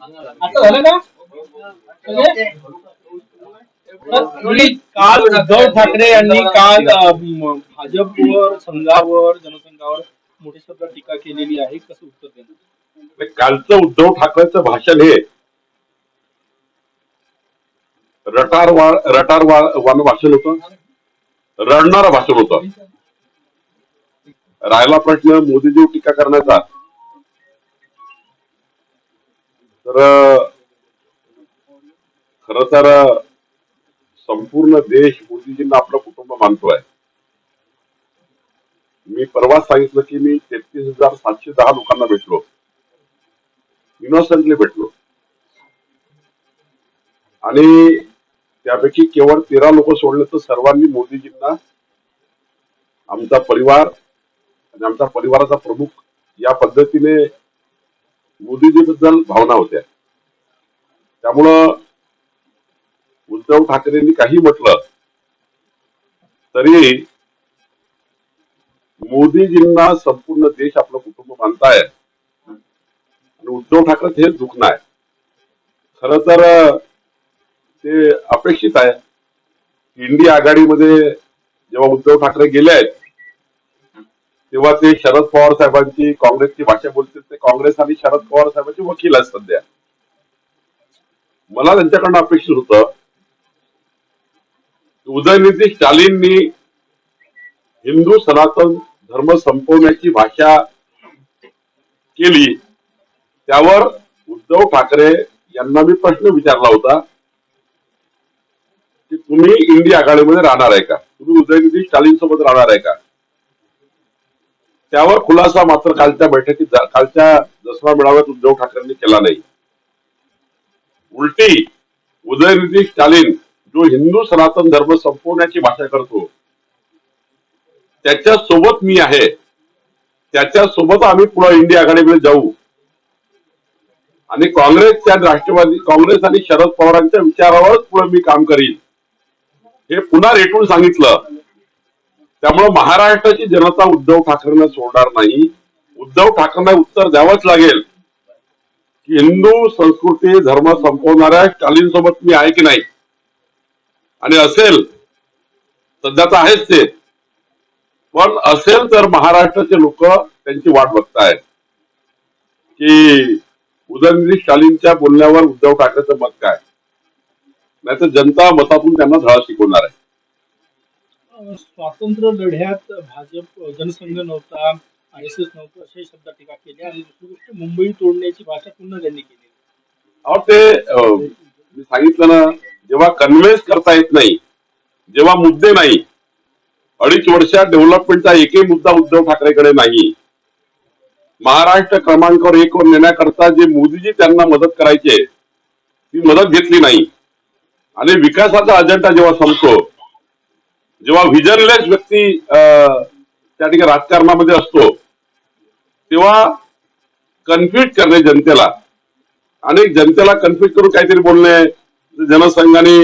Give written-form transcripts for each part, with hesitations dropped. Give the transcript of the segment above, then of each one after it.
आता झालं का सगळे? काल उद्धव ठाकरे यांनी काल भाजपवर संघावर जनसंघावर मोठी शब्दात टीका केलेली आहे. कसं उत्तर देणार? कालचं उद्धव ठाकरेंचं भाषण हे रटारवान भाषण होतं, रडणारं भाषण होतं. राहिला प्रश्न मोदीजी टीका करण्याचा, तर खर तर संपूर्ण देश मोदीजींना आपलं कुटुंब मानतोय. मी परवा सांगितलं की मी 33,710 लोकांना भेटलो, इनोसंटली भेटलो, आणि त्यापैकी केवळ 13 लोक सोडले तर सर्वांनी मोदीजींना आमचा परिवार आणि आमच्या परिवाराचा प्रमुख या पद्धतीने मोदीजीबद्दल भावना होत्या. त्यामुळं उद्धव ठाकरेंनी काही म्हटलं तरी मोदीजींना संपूर्ण देश आपलं कुटुंब मानताय आणि उद्धव ठाकरे हे दुखणं आहे. खर तर ते अपेक्षित आहे. इंडिया आघाडीमध्ये जेव्हा उद्धव ठाकरे गेले आहेत तेव्हा ते शरद पवार साहेबांची काँग्रेसची भाषा बोलतील. ते काँग्रेस आणि शरद पवार साहेबांचे वकील आहेत सध्या. मला त्यांच्याकडनं अपेक्षित होतं उदयनिधी स्टालिननी हिंदू सनातन धर्म संपवण्याची भाषा केली, त्यावर उद्धव ठाकरे यांना मी प्रश्न विचारला होता की तुम्ही इंडिया आघाडीमध्ये राहणार आहे का, तुम्ही उदयनिधी स्टालिन सोबत राहणार आहे का. त्यावर खुलासा मात्र कालच्या बैठकीत कालच्या दसरा मेळाव्यात उद्धव ठाकरेंनी केला नाही. उलटी उदयनिधी स्टालिन जो हिंदू सनातन धर्म संपवण्याची भाषा करतो त्याच्या सोबत मी आहे, त्याच्या सोबत आम्ही पुढे इंडिया आघाडीमध्ये जाऊ आणि काँग्रेसच्या राष्ट्रवादी काँग्रेस आणि शरद पवारांच्या विचारावरच पुढे मी काम करीन हे पुन्हा रेटून सांगितलं. त्यामुळे महाराष्ट्राची जनता उद्धव ठाकरेंना सोडणार नाही. उद्धव ठाकरेंना उत्तर द्यावंच लागेल की हिंदू संस्कृती धर्म संपवणाऱ्या स्टालिन सोबत मी आहे की नाही. आणि असेल, सध्या तर आहेच ते, पण असेल तर महाराष्ट्राचे लोक त्यांची वाट बघतायत की उदयनिधी स्टालिनच्या बोलण्यावर उद्धव ठाकरेचं मत काय. नाहीतर जनता मतातून त्यांना धडा शिकवणार आहे. स्वातंत्र्य लढ्यात भाजप जनसंघ नव्हता, RSS नव्हतं अशा शब्दात टीका केली. आणि दुसरी गोष्ट मुंबई तोडण्याची भाषा पुन्हा त्यांनी केली. अहो ते मी सांगितलं ना, जेव्हा कन्व्हेन्स करता येत नाही, जेव्हा मुद्दे नाही, 2.5 वर्षात डेव्हलपमेंटचा एकही मुद्दा उद्धव ठाकरेकडे नाही, महाराष्ट्र क्रमांकावर 1 वर नेण्याकरता जे मोदीजी त्यांना मदत करायचे ती मदत घेतली नाही. आणि विकासाचा अजेंडा जेव्हा संपतो, जेव्हा व्हिजनलेस व्यक्ती त्या ठिकाणी राजकारणामध्ये असतो, तेव्हा कन्फ्युज करणे जनतेला आणि जनतेला कन्फ्युज करून काहीतरी बोलणे, जनसंघाने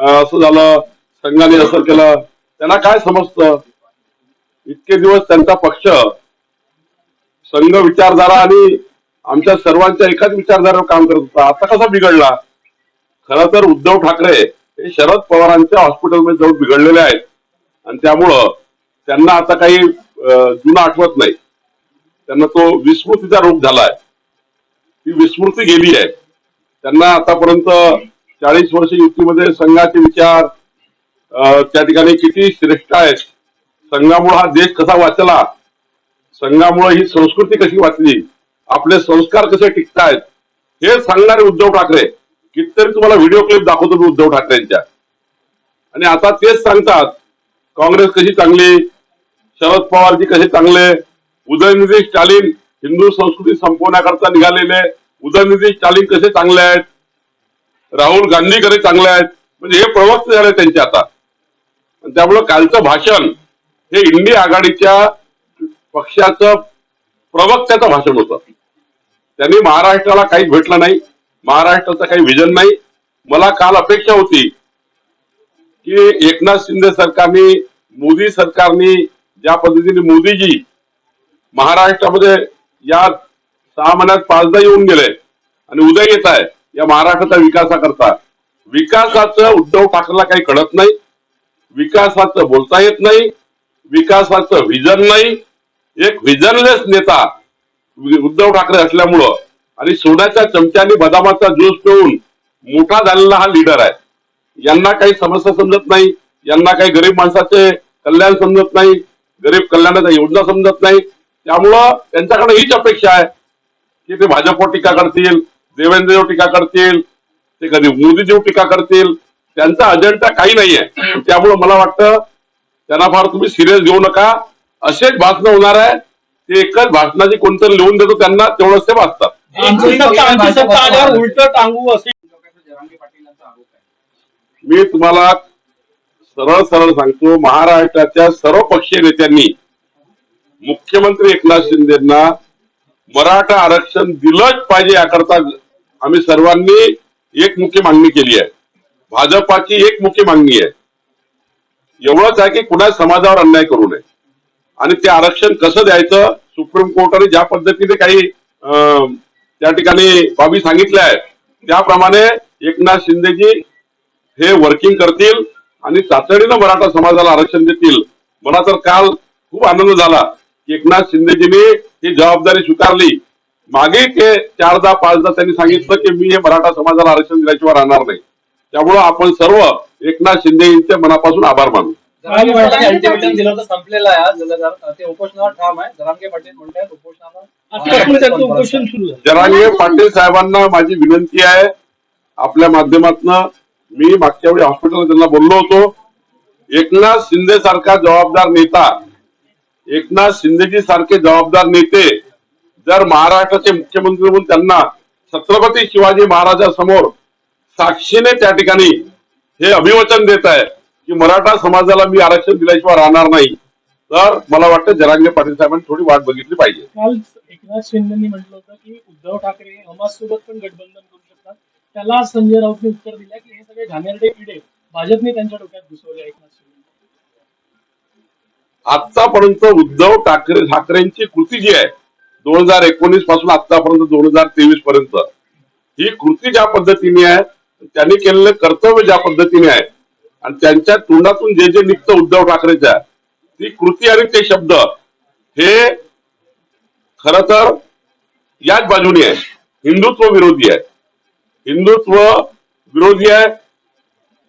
असं झालं, संघाने असं केलं, त्यांना काय समजतं. इतके दिवस त्यांचा पक्ष संघ विचारधारा आणि आमच्या सर्वांच्या एकाच विचारधारेवर काम करत होता. आता कसा बिघडला. खरं तर उद्धव ठाकरे हे शरद पवारांच्या हॉस्पिटलमध्ये जाऊन बिघडलेले आहेत आणि त्यामुळं त्यांना आता काही जुनं आठवत नाही. त्यांना तो विस्मृतीचा रोग झालाय, ती विस्मृती गेली आहे. त्यांना आतापर्यंत 40 वर्ष युतीमध्ये संघाचे विचार त्या ठिकाणी किती श्रेष्ठ आहेत, संघामुळे हा देश कसा वाचला, संघामुळे ही संस्कृती कशी वाचली, आपले संस्कार कसे टिकतायत हे सांगणारे उद्धव ठाकरे. कितीतरी तुम्हाला व्हिडिओ क्लिप दाखवतो मी उद्धव ठाकरेंच्या, आणि आता तेच सांगतात काँग्रेस कशी चांगली, शरद पवारजी कसे चांगले, उदयनिधी स्टालिन हिंदू संस्कृती संपवण्याकरता निघालेले उदयनिधी स्टालिन कसे चांगले आहेत, राहुल गांधी कसे चांगले आहेत. म्हणजे हे प्रवक्ते झाले त्यांचे आता. त्यामुळे कालचं भाषण हे इंडिया आघाडीच्या पक्षाचं प्रवक्त्याचं भाषण होतं. त्यांनी महाराष्ट्राला काहीच भेटलं नाही, महाराष्ट्राचं काही विजन नाही. मला काल अपेक्षा होती की एकनाथ शिंदे सरकारने, मोदी सरकारने ज्या पद्धतीने मोदीजी महाराष्ट्रामध्ये या 6 महिन्यात 5दा येऊन गेले आणि उदय येत आहे या महाराष्ट्राच्या विकासाकरता. विकासाचं उद्धव ठाकरेला काही कळत नाही, विकासाचं बोलता येत नाही, विकासाचं व्हिजन नाही. एक व्हिजनलेस नेता उद्धव ठाकरे असल्यामुळं आणि सोन्याच्या चमच्याने बदामाचा ज्यूस पिऊन मोठा झालेला हा लीडर आहे. यांना काही समस्या समजत नाही, यांना काही गरीब माणसाचे कल्याण समजत नाही, गरीब कल्याणाच्या योजना समजत नाही. त्यामुळं त्यांच्याकडे हीच अपेक्षा आहे की ते भाजपवर टीका करतील, देवेंद्रवर टीका करतील, ते कधी मोदीजीवर टीका करतील. त्यांचा अजेंडा काही नाहीये. त्यामुळं मला वाटतं त्यांना फार तुम्ही सिरियस घेऊ नका. असेच भाषण होणार आहे, ते एकच भाषणाची कोणतरी लिहून देतो त्यांना, तेवढंच ते वाचतात. आमची सत्ता आल्यावर उलट टांगू असे मी तुम्हाला सरळ सरळ सांगतो, महाराष्ट्राच्या सर्व पक्षीय नेत्यांनी मुख्यमंत्री एकनाथ शिंदेना मराठा आरक्षण दिलंच पाहिजे याकरता आम्ही सर्वांनी एकमुखी मागणी केली आहे. भाजपाची एकमुखी मागणी आहे. एवढंच आहे की कुणा समाजावर अन्याय करू नये आणि ते आरक्षण कसं द्यायचं, सुप्रीम कोर्टाने ज्या पद्धतीने काही त्या ठिकाणी बाबी सांगितल्या आहेत त्याप्रमाणे एकनाथ शिंदेजी हे वर्किंग करतील आणि तातडीनं मराठा समाजाला आरक्षण देतील. मला तर काल खूप आनंद झाला की एकनाथ शिंदेजींनी ही जबाबदारी स्वीकारली. मागे ते 4दा 5दा त्यांनी सांगितलं की मी हे मराठा समाजाला आरक्षण दिल्याशिवाय राहणार नाही. त्यामुळं आपण सर्व एकनाथ शिंदे यांचे मनापासून आभार मानू. अल्टिमेटम दिलं तर संपलेलं आहे, ते उपोषणावर ठाम आहे. जरांगे पाटील म्हणतात उपोषणावर. जरांगे पाटील साहेबांना माझी विनंती आहे आपल्या माध्यमातून, मी मागच्या वेळी हॉस्पिटलला त्यांना बोललो होतो, एकनाथ शिंदे सारखा जबाबदार नेता, एकनाथ शिंदेजी सारखे जबाबदार नेते जर महाराष्ट्राचे मुख्यमंत्री म्हणून त्यांना छत्रपती शिवाजी महाराजांसमोर साक्षीने त्या ठिकाणी हे अभिवचन देत आहे की मराठा समाजाला मी आरक्षण दिल्याशिवाय राहणार नाही, तर मला वाटतं जरांगे पाटील साहेबांनी थोडी वाट बघितली पाहिजे. काल एकनाथ शिंदेनी म्हटलं होतं की उद्धव ठाकरे हमास सोबत पण गठबंधन करू शकतात. त्याला संजय राऊतने उत्तर दिलं की हे सगळे घाणेरडे किडे भाजपने त्यांच्या डोक्यात घुसवले. एकनाथ शिंदे आतापर्यंत उद्धव ठाकरेंची कृती जी आहे 2019 पासून आतापर्यंत 2023 पर्यंत, ही कृती ज्या पद्धतीने आहे, त्यांनी केलेलं कर्तव्य ज्या पद्धतीने आहे आणि त्यांच्या तोंडातून जे जे निघतं उद्धव ठाकरेच्या, ती कृती आणि ते शब्द हे खर तर याच बाजूने आहे, हिंदुत्व विरोधी आहे. हिंदुत्व विरोधी आहे,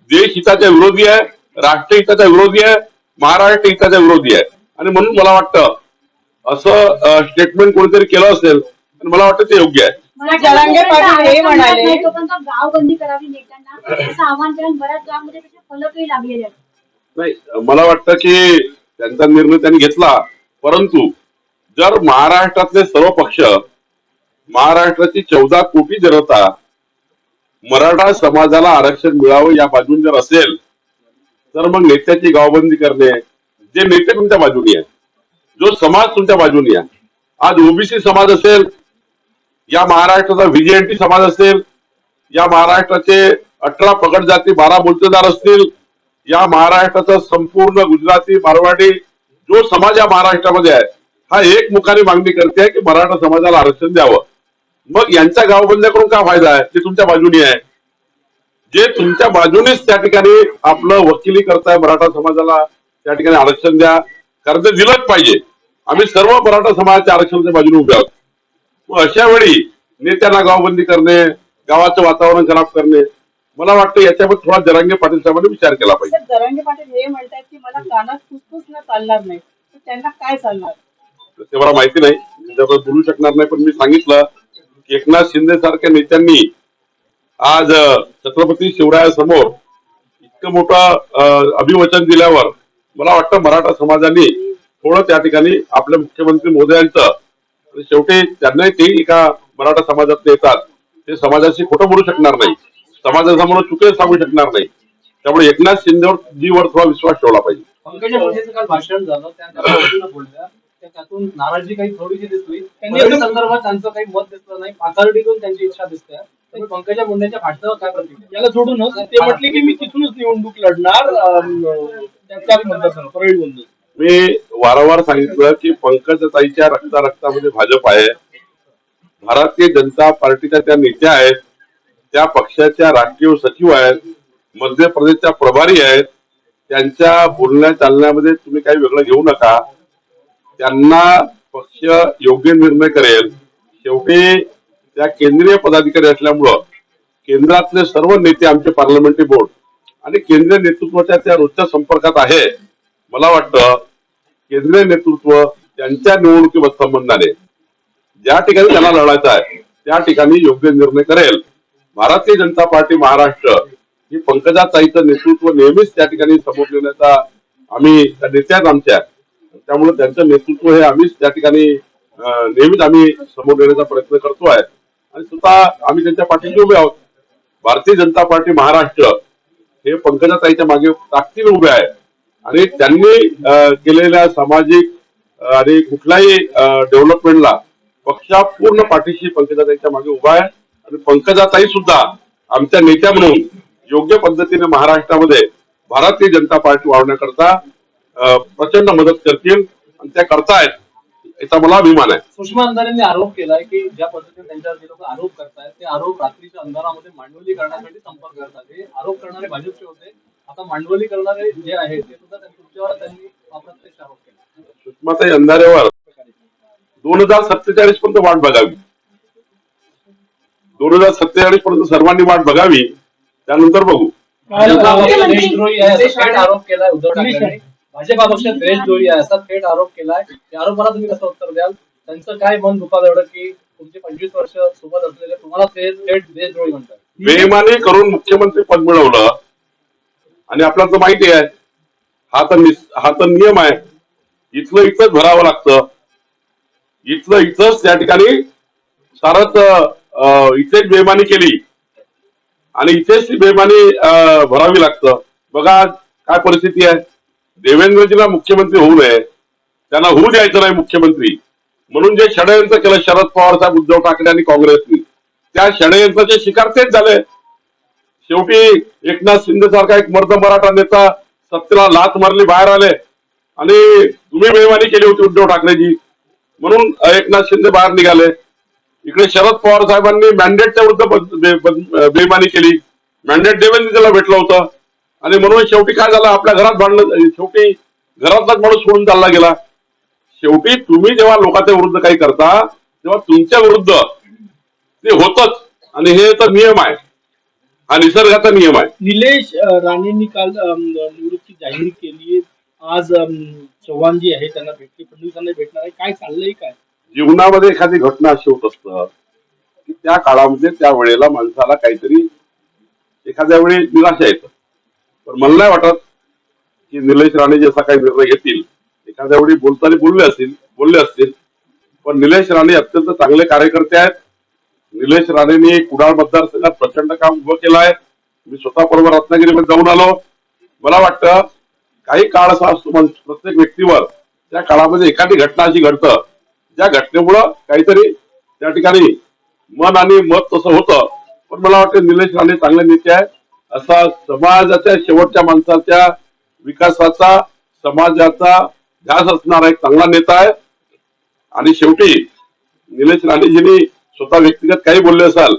देश हिताच्या विरोधी आहे, राष्ट्र हिताच्या विरोधी आहे, महाराष्ट्र हिताच्या विरोधी आहे. आणि म्हणून मला वाटतं असं स्टेटमेंट कोणीतरी केलं असेल आणि मला वाटतं ते योग्य आहे. जरांगे पाटील हे म्हणाले गावबंदी करावी नेत्यांना असं आव्हान करून बऱ्याच गावांमध्ये त्याचे फलकही लागलेले आहेत. नाही, मला वाटतं की त्यांचा निर्णय त्यांनी घेतला, परंतु जर महाराष्ट्रातले सर्व पक्ष, महाराष्ट्राची 14 कोटी जनता मराठा समाजाला आरक्षण मिळावं या बाजून जर असेल तर मग नेत्याची गावबंदी करणे, जे नेते तुमच्या बाजूनी आहे, जो समाज तुमच्या बाजूनी आहे, आज ओबीसी समाज असेल, या महाराष्ट्राचा व्हीजेएनटी समाज असेल, या महाराष्ट्राचे 18 पगड जाती 12 बोलतेदार असतील, या महाराष्ट्राचा संपूर्ण गुजराती मारवाडी जो समाज या महाराष्ट्रामध्ये आहे, हा एकमुखाने मागणी करते की मराठा समाजाला आरक्षण द्यावं. मग यांच्या गावबंद्या करून काय फायदा आहे? ते तुमच्या बाजूनी आहे, जे तुमच्या बाजूनेच त्या ठिकाणी आपलं वकिली करताय मराठा समाजाला त्या ठिकाणी आरक्षण द्या, कारण ते दिलंच पाहिजे. आम्ही सर्व मराठा समाजाच्या आरक्षणाच्या बाजूने उभे आहोत. मग अशा वेळी नेत्यांना गावबंदी करणे, गावाचं वातावरण खराब करणे, मला वाटतं याच्यावर थोडा जरांगे पाटील साहेबांनी विचार केला पाहिजे. जरांगे पाटील हे म्हणतात की मला कानात फुसफुस न चालणार नाही, तर त्यांना काय चालणार? ते मला माहिती नाही, त्याच्यावर बोलू शकणार नाही. पण मी सांगितलं की एकनाथ शिंदे सारख्या नेत्यांनी आज छत्रपती शिवरायासमोर इतकं मोठं अभिवचन दिल्यावर मला वाटतं मराठा समाजाने थोडं त्या ठिकाणी आपल्या मुख्यमंत्री मोदयांचं, शेवटी त्यांनाही ते एका मराठा समाजात येतात, ते समाजाशी खोटं बोलू शकणार नाही, समाजासमोर चुके सांगू शकणार नाही. त्यामुळे एकनाथ शिंदेवर जीवर थोडा विश्वास ठेवला पाहिजे. पंकजा मुंडेचं काल भाषण झालं, त्या बोलल्या, त्यातून नाराजी काही थोडीशी दिसली. त्यांनी संदर्भात त्यांचं काही मत दिसलं नाही, पाथर्डीतून त्यांची इच्छा दिसते. पंकजा मुंडेच्या भाषणावर काय प्रतिक्रिया? याला सोडूनच ते म्हटले की मी तिथूनच निवडणूक लढणार, त्याच मतदारसंघ परळी. मी वारंवार सांगितलं की पंकजाताईच्या रक्तामध्ये भाजप आहे. भारतीय जनता पार्टीच्या त्या नेत्या आहेत, त्या पक्षाच्या राष्ट्रीय सचिव आहेत, मध्य प्रदेशच्या प्रभारी आहेत. त्यांच्या बोलण्या चालण्यामध्ये तुम्ही काही वेगळं घेऊ नका. त्यांना पक्ष योग्य निर्णय करेल. शेवटी त्या केंद्रीय पदाधिकारी असल्यामुळं केंद्रातले सर्व नेते आमचे पार्लमेंटरी बोर्ड आणि केंद्रीय नेतृत्वाच्या त्या रोजच्या संपर्कात आहे. मला वाटतं केंद्रीय नेतृत्व त्यांच्या निवडणुकीवर संबंधाने ज्या ठिकाणी त्यांना लढायचं आहे त्या ठिकाणी योग्य निर्णय करेल. भारतीय जनता पार्टी महाराष्ट्र ही पंकजाताईचं नेतृत्व नेहमीच त्या ठिकाणी समोर नेण्याचा आम्ही त्या नेत्याच आमच्या, त्यामुळे त्यांचं नेतृत्व हे आम्हीच त्या ठिकाणी नेहमीच आम्ही समोर नेण्याचा प्रयत्न करतोय आणि स्वतः आम्ही त्यांच्या पाठीशी उभे आहोत. भारतीय जनता पार्टी महाराष्ट्र हे पंकजाताईच्या मागे ताकदीने उभे आहे आणि त्यांनी केलेल्या सामाजिक आणि कुठल्याही डेव्हलपमेंटला पक्षा पूर्ण पाठीशी पंकजाताईच्या मागे उभा आहे आणि पंकजाताई सुद्धा आमच्या नेत्या म्हणून योग्य पद्धतीने महाराष्ट्रामध्ये भारतीय जनता पार्टी वाढवण्याकरता प्रचंड मदत करतील आणि त्या करतायत याचा मला अभिमान आहे. सुषमा अंधारेंनी आरोप केलाय की ज्या पद्धतीने त्यांच्यावर जे लोक आरोप करतायत ते आरोप रात्रीच्या अंधारामध्ये मांडवली करण्यासाठी संपर्क करतात. हे आरोप करणारे भाजपचे होते, आता मांडवली करणारे जे आहेत ते सुद्धा तुमच्यावर त्यांनी अप्रत्यक्ष आरोप केला. सुषमाताई अंधारेवर 2047 पर्यंत वाट बघावी. 2047 पर्यंत सर्वांनी वाट बघावी, त्यानंतर बघू. देशद्रोही आहे असा थेट आरोप केलाय उद्धव ठाकरेंनी. भाजपा पक्ष देशद्रोही आहे असा थेट आरोप केलाय. त्या आरोपाला तुम्ही कसं उत्तर द्याल? त्यांचं काय मन दुखावं एवढं की तुमचे 25 वर्ष सोबत असलेले तुम्हाला थेट देशद्रोही म्हणतात? बेईमानी करून मुख्यमंत्री पद मिळवलं आणि आपल्याला तर माहिती आहे हा तर नियम आहे. इथलं इथंच भरावं लागतं, इथलं इथंच त्या ठिकाणी सारच इथेच बेईमानी केली आणि इथेच ती बेईमानी भरावी लागतं. बघा काय परिस्थिती आहे. देवेंद्रजीला मुख्यमंत्री होऊ नये, त्यांना होऊ द्यायचं नाही मुख्यमंत्री म्हणून जे षडयंत्र केलं शरद पवार साहेब, उद्धव ठाकरे आणि काँग्रेसनी, त्या षडयंत्राचे शिकार तेच झाले. शेवटी एकनाथ शिंदे सारखा एक मर्द मराठा नेता सत्तेला लाथ मारली, बाहेर आले आणि तुम्ही बेईमानी केली होती उद्धव ठाकरेजी म्हणून एकनाथ शिंदे बाहेर निघाले. इकडे शरद पवार साहेबांनी मॅन्डेटच्या विरुद्ध बेईमानी केली, मॅन्डेट देवेंद्रजीला भेटलं होतं आणि म्हणून शेवटी काय झालं, आपल्या घरात भांडण, शेवटी घरातलाच माणूस सोडून चालला गेला. शेवटी तुम्ही जेव्हा लोकांच्या विरुद्ध काही करता तेव्हा तुमच्या विरुद्ध ते होतच आणि हे तर नियम आहे, हा निसर्गाचा नियम आहे. निलेश राणेंनी काल निवृत्ती जाहीर केली. आज चव्हाण जी आहे त्यांना भेटली, फडणवीसांना भेटणार आहे. काय चाललंय काय? जीवनामध्ये एखादी घटना अशी होत असतं की त्या काळामध्ये त्या वेळेला माणसाला काहीतरी एखाद्या वेळी निराशा येतं. पण मला नाही वाटत की निलेश राणे जे असा काही निर्णय घेतील, एखाद्या वेळी बोलताना बोलले असतील. पण निलेश राणे अत्यंत चांगले कार्यकर्ते आहेत. निलेश राणेंनी कुडाळ मतदारसंघात प्रचंड काम उभं केलं आहे. मी स्वतः बरोबर रत्नागिरीमध्ये जाऊन आलो. मला वाटतं काही काळ असा असतो प्रत्येक व्यक्तीवर, त्या काळामध्ये एखादी घटना अशी घडतं ज्या घटनेमुळं काहीतरी त्या ठिकाणी मन आणि मत तसं होतं. पण मला वाटतं निलेश राणे चांगले नेते आहे. असा समाजाच्या शेवटच्या माणसाच्या विकासाचा, समाजाचा ध्यास असणारा एक चांगला नेता आहे. आणि शेवटी निलेश राणेजींनी स्वतः व्यक्तिगत काही बोलले असाल,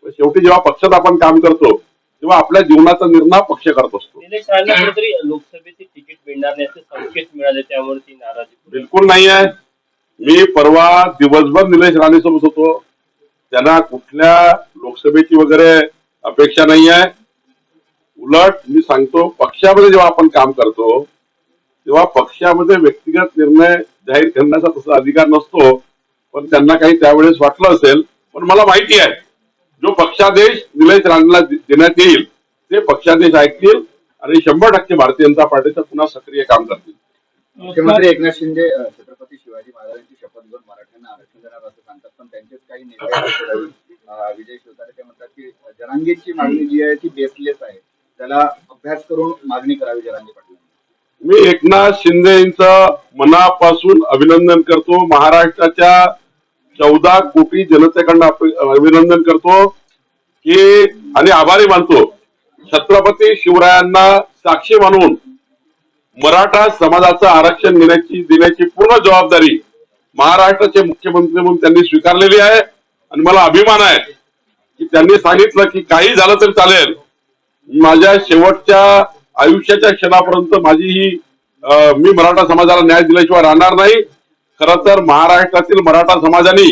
शेवटी जेव्हा पक्षात आपण काम करतो तेव्हा आपल्या जीवनाचा निर्णय पक्ष करत असतो. निलेश राणेंना कुठेतरी लोकसभेचे तिकीट मिळणार नाही असे संकेत मिळाले, त्यामुळे ती नाराजी बिलकुल नाही आहे. मी परवा दिवसभर निलेश राणे सोबत होतो. त्यांना कुठल्या लोकसभेची वगैरे अपेक्षा नाही आहे. उलट मी सांगतो, पक्षामध्ये जेव्हा आपण काम करतो तेव्हा पक्षामध्ये व्यक्तिगत निर्णय जाहीर करण्याचा तसा अधिकार नसतो. पण त्यांना काही त्यावेळेस वाटलं असेल. पण मला माहिती आहे जो पक्षादेश निलेश राणेला देण्यात येईल ते पक्षादेश ऐकतील आणि 100% भारतीय जनता पार्टीचं पुन्हा सक्रिय काम करतील. मुख्यमंत्री एकनाथ शिंदे छत्रपती शिवाजी महाराजांची शपथ घेऊन मराठ्यांना आरक्षण देणार असं सांगतात, पण त्यांचेच काही नेते विजय शिवतारे ते म्हणतात की जरांगेची मागणी जी आहे ती बेसलेस आहे, त्याला अभ्यास करून मागणी करावी जरांगे पाटील. मी एकनाथ शिंदेचं मनापासून अभिनंदन करतो. महाराष्ट्राच्या 14 कोटी जनतेकडनं अभिनंदन करतो की आणि आभारी मानतो. छत्रपती शिवरायांना साक्षी मानून मराठा समाजाचं आरक्षण देण्याची पूर्ण जबाबदारी महाराष्ट्राचे मुख्यमंत्री म्हणून त्यांनी स्वीकारलेली आहे आणि मला अभिमान आहे की त्यांनी सांगितलं की काही झालं तरी चालेल, माझ्या शेवटच्या आयुष्याच्या क्षणापर्यंत माझी ही मी मराठा समाजाला न्याय दिल्याशिवाय राहणार नाही. खरं तर महाराष्ट्रातील मराठा समाजाने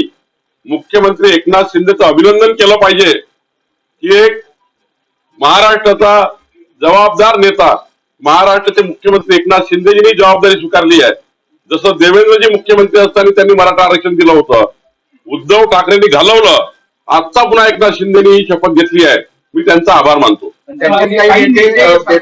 मुख्यमंत्री एकनाथ शिंदेचं अभिनंदन केलं पाहिजे की एक महाराष्ट्राचा जबाबदार नेता, महाराष्ट्राचे मुख्यमंत्री एकनाथ शिंदेजींनी जबाबदारी स्वीकारली आहे. जसं देवेंद्रजी मुख्यमंत्री असताना त्यांनी मराठा आरक्षण दिलं होतं, उद्धव ठाकरेंनी घालवलं, आता पुन्हा एकनाथ शिंदेनी ही शपथ घेतली आहे. मी त्यांचा आभार मानतो. त्यांचे काही नेते